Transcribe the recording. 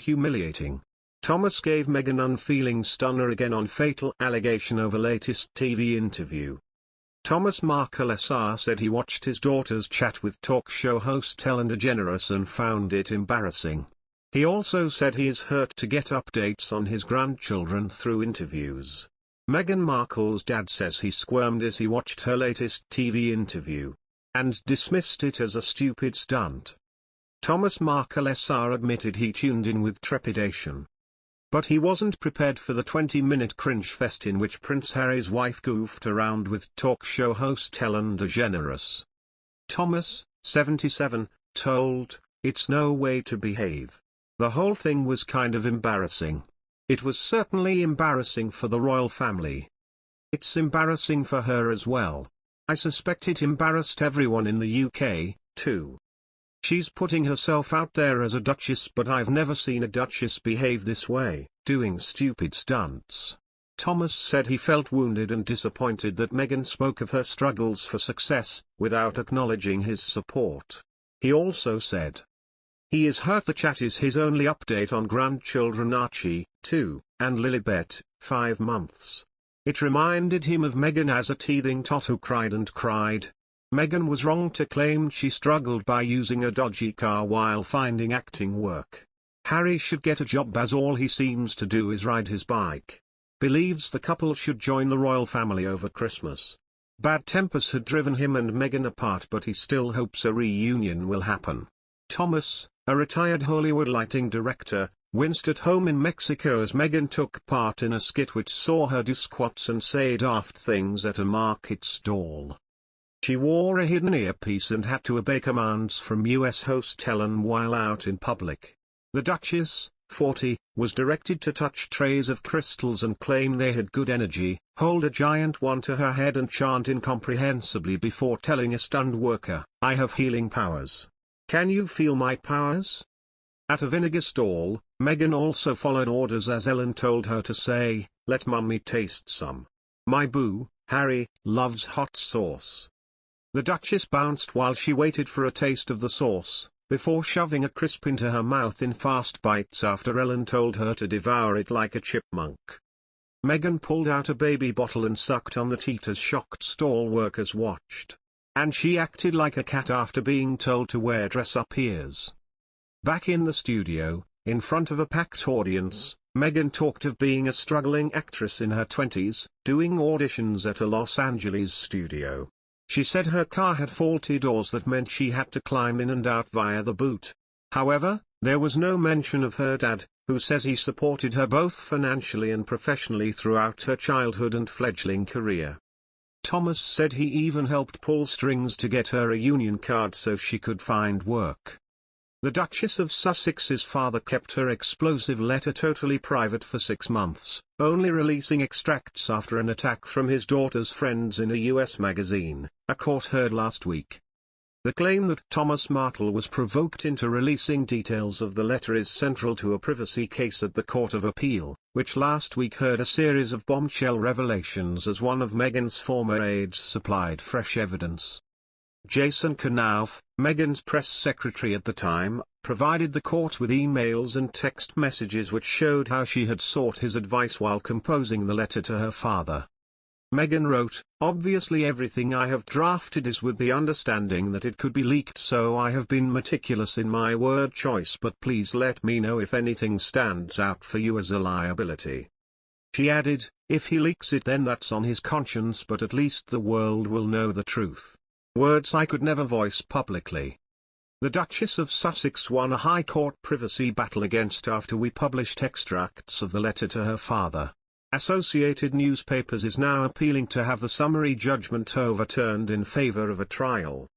humiliating. Thomas gave Meghan unfeeling stunner again on fatal allegation over latest TV interview. Thomas Markle said he watched his daughter's chat with talk show host Ellen DeGeneres and found it embarrassing. He also said he is hurt to get updates on his grandchildren through interviews. Meghan Markle's dad says he squirmed as he watched her latest TV interview, and dismissed it as a stupid stunt. Thomas Markle admitted he tuned in with trepidation. But he wasn't prepared for the 20-minute cringe fest in which Prince Harry's wife goofed around with talk show host Ellen DeGeneres. Thomas, 77, told, "It's no way to behave. The whole thing was kind of embarrassing. It was certainly embarrassing for the royal family. It's embarrassing for her as well. I suspect it embarrassed everyone in the UK, too. She's putting herself out there as a duchess, but I've never seen a duchess behave this way, doing stupid stunts." Thomas said he felt wounded and disappointed that Meghan spoke of her struggles for success, without acknowledging his support. He also said he is hurt the chat is his only update on grandchildren Archie, 2, and Lilibet, 5 months. It reminded him of Meghan as a teething tot who cried and cried. Meghan was wrong to claim she struggled by using a dodgy car while finding acting work. Harry should get a job, as all he seems to do is ride his bike. Believes the couple should join the royal family over Christmas. Bad tempers had driven him and Meghan apart, but he still hopes a reunion will happen. Thomas, a retired Hollywood lighting director, winced at home in Mexico as Meghan took part in a skit which saw her do squats and say daft things at a market stall. She wore a hidden earpiece and had to obey commands from US host Ellen while out in public. The Duchess, 40, was directed to touch trays of crystals and claim they had good energy, hold a giant one to her head and chant incomprehensibly before telling a stunned worker, "I have healing powers. Can you feel my powers?" At a vinegar stall, Meghan also followed orders as Ellen told her to say, "Let mummy taste some. My boo, Harry, loves hot sauce." The Duchess bounced while she waited for a taste of the sauce, before shoving a crisp into her mouth in fast bites after Ellen told her to devour it like a chipmunk. Meghan pulled out a baby bottle and sucked on the teat as shocked stall workers watched. And she acted like a cat after being told to wear dress-up ears. Back in the studio, in front of a packed audience, Meghan talked of being a struggling actress in her 20s, doing auditions at a Los Angeles studio. She said her car had faulty doors that meant she had to climb in and out via the boot. However, there was no mention of her dad, who says he supported her both financially and professionally throughout her childhood and fledgling career. Thomas said he even helped pull strings to get her a union card so she could find work. The Duchess of Sussex's father kept her explosive letter totally private for 6 months, only releasing extracts after an attack from his daughter's friends in a US magazine, a court heard last week. The claim that Thomas Markle was provoked into releasing details of the letter is central to a privacy case at the Court of Appeal, which last week heard a series of bombshell revelations as one of Meghan's former aides supplied fresh evidence. Jason Knauf, Meghan's press secretary at the time, provided the court with emails and text messages which showed how she had sought his advice while composing the letter to her father. Meghan wrote, "Obviously everything I have drafted is with the understanding that it could be leaked, so I have been meticulous in my word choice, but please let me know if anything stands out for you as a liability." She added, "If he leaks it then that's on his conscience, but at least the world will know the truth. Words I could never voice publicly." The Duchess of Sussex won a High Court privacy battle against after we published extracts of the letter to her father. Associated Newspapers is now appealing to have the summary judgment overturned in favor of a trial.